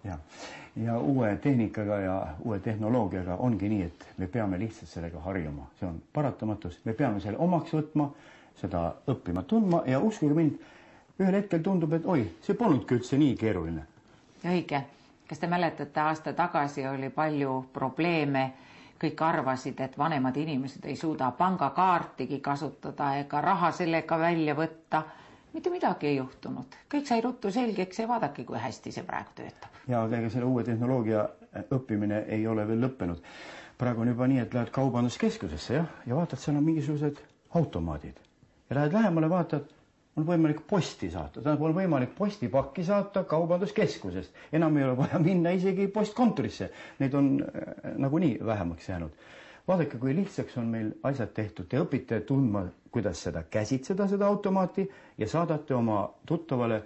Ja uue tehnikaga ja uue tehnoloogiaga ongi nii, et me peame lihtsalt sellega harjuma. See on paratamatus. Me peame selle omaks võtma, seda õppima tundma ja uskuge mind, ühel hetkel tundub, et oi, see polnudki üldse nii keeruline. Õige. Kas te mäletate, aasta tagasi oli palju probleeme? Kõik arvasid, et vanemad inimesed ei suuda pangakaartigi kasutada ega raha sellega välja võtta. Mitte midagi ei juhtunud. Kõik sai ruttu selgeks ja vaadake, kui hästi see praegu töötab. Ja aga selle uue tehnoloogia õppimine ei ole veel lõppenud. Praegu on juba nii, et lähed kaubanduskeskusesse ja vaatad, seal on mingisugused automaadid. Ja lähed lähemale, vaatad, on võimalik posti saata. Tähendab, on võimalik postipakki saata kaubanduskeskusest. Enam ei ole vaja minna isegi postkontorisse. Neid on nagunii vähemaks jäänud. Vaadake, kui lihtsaks on meil asjad tehtud. Te õpite tundma, kuidas seda käsitseda, seda automaati, ja saadate oma tuttavale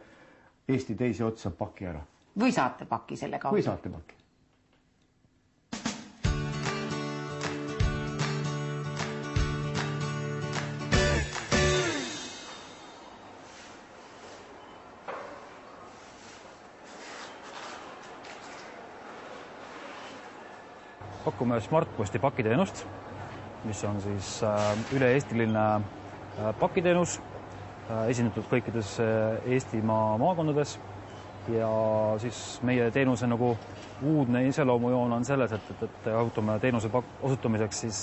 Eesti teise otsa paki ära. Või saate paki selle kaudu? Või saate paki. Pakume Smartposti pakiteenust, mis on siis üle-eestiline pakiteenus, esindatud kõikides Eestimaa maakondades. Ja siis meie teenuse nagu uudne iseloomujoon on selles, et autome teenuse osutamiseks siis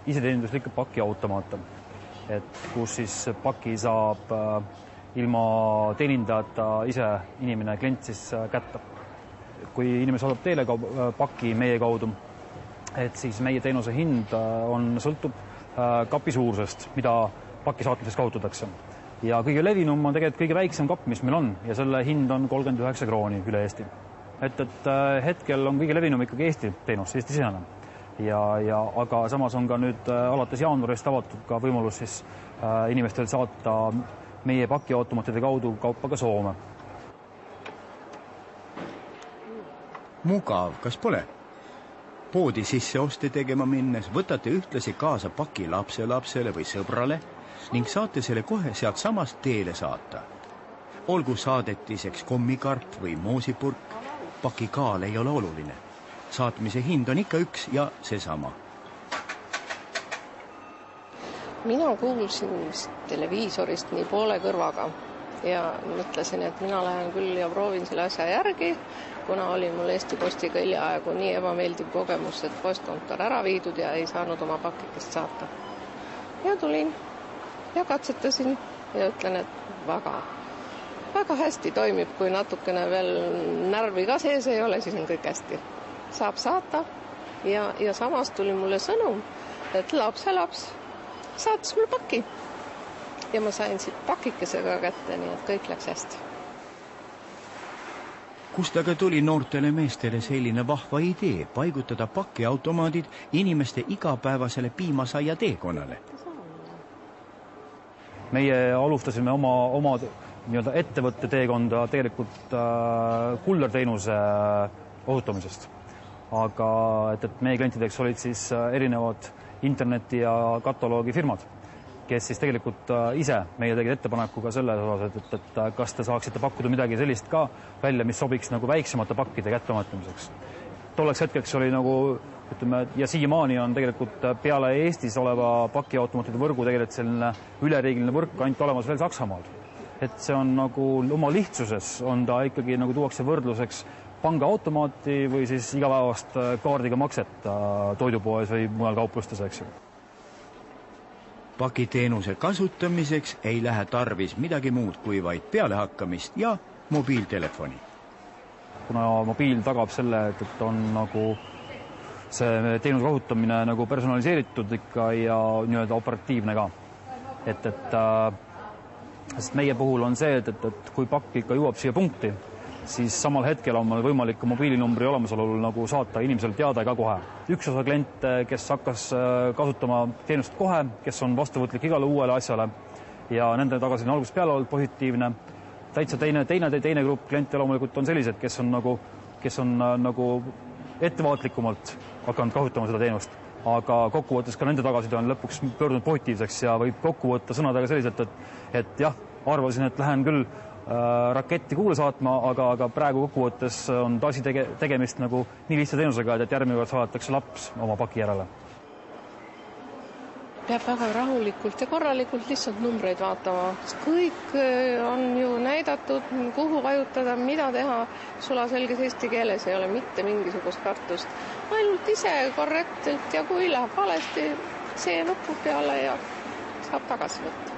iseteeninduslikke pakiautomaate, kus siis paki saab ilma teenindajata ise inimene, klient siis kätte. Kui inimene saadab teile paki meie kaudu, et siis meie teenuse hind sõltub kapi suurusest, mida paki saatmiseks kasutatakse. Ja kõige levinum on tegelikult kõige väiksem kapp, mis meil on, ja selle hind on 39 krooni üle Eesti. Et hetkel on kõige levinum ikkagi Eesti teenus, Eesti sisene. Aga samas on ka nüüd alates jaanuarist avatud ka võimalus siis inimestel saata meie pakiautomaatide kaudu kaupa ka Soome. Mugav, kas pole? Poodi sisse oste tegema minnes võtate ühtlasi kaasa paki lapselapsele või sõbrale ning saate selle kohe sealt samast teele saata. Olgu saadetiseks kommikarp või moosipurk, paki kaal ei ole oluline. Saatmise hind on ikka üks ja seesama. Mina kuulsin televiisorist nii poole kõrvaga ja mõtlesin, et mina lähen küll ja proovin selle asja järgi, kuna oli mul Eesti Postiga hiljaaegu nii ebameeldiv kogemus, et postkontor ära viidud ja ei saanud oma pakikest saata. Ja tulin ja katsetasin ja ütlen, et väga hästi toimib, kui natukene veel närvi ka sees ei ole, siis on kõik hästi. Saab saata ja samas tuli mulle sõnum, et lapselaps saatis mulle paki. Ja ma sain siit pakikesega kätte, nii et kõik läks hästi. Kust aga tuli noortele meestele selline vahva idee paigutada pakiautomaadid inimeste igapäevasele piimasaia teekonnale? Meie alustasime oma nii-öelda ettevõtte teekonda tegelikult kullerteenuse osutamisest. Aga et meie klientideks olid siis erinevad interneti- ja kataloogifirmad, kes siis tegelikult ise meie tegid ettepanekuga selles osas, et kas te saaksite pakkuda midagi sellist ka välja, mis sobiks nagu väiksemate pakkide kättematamiseks. Tolleks hetkeks oli nagu, ütleme, ja siiamaani on tegelikult peale Eestis oleva pakiautomaatide võrgu tegelikult selline üleriigiline võrk ainult olemas veel Saksamaal. Et see on nagu oma lihtsuses on ta ikkagi nagu tuuakse võrdluseks pangaautomaati või siis igapäevast kaardiga makset toidupoes või mujal kauplustes, eks ju. Pakiteenuse kasutamiseks ei lähe tarvis midagi muud kui vaid pealehakkamist ja mobiiltelefoni. Kuna mobiil tagab selle, et on nagu see teenuse kasutamine nagu personaliseeritud ikka ja nii-öelda operatiivne ka. Sest meie puhul on see, et kui pakk ikka jõuab siia punkti, siis samal hetkel on meil võimalik mobiilinumbri olemasolul nagu saata inimesele teada ka kohe. Üks osa kliente, kes hakkas kasutama teenust kohe, kes on vastuvõtlik igale uuele asjale ja nende tagasiside algusest peale olnud positiivne. Täitsa teine grupp kliente loomulikult on sellised, kes on nagu ettevaatlikumalt hakanud kasutama seda teenust, aga kokkuvõttes ka nende tagasiside on lõpuks pöördunud positiivseks ja võib kokku võtta sõnadega selliselt, et jah, arvasin, et lähen küll raketti kuule saatma, aga praegu kokkuvõttes on asi tegemist nagu nii lihtsa teenusega, et järgmine kord saadetakse laps oma paki järele. Peab väga rahulikult ja korralikult lihtsalt numbreid vaatama. Kõik on ju näidatud, kuhu vajutada, mida teha. Sulaselges eesti keeles ei ole mitte mingisugust kartust. Ainult ise korrektselt ja kui läheb valesti, see nupu peale ja saab tagasi võtta.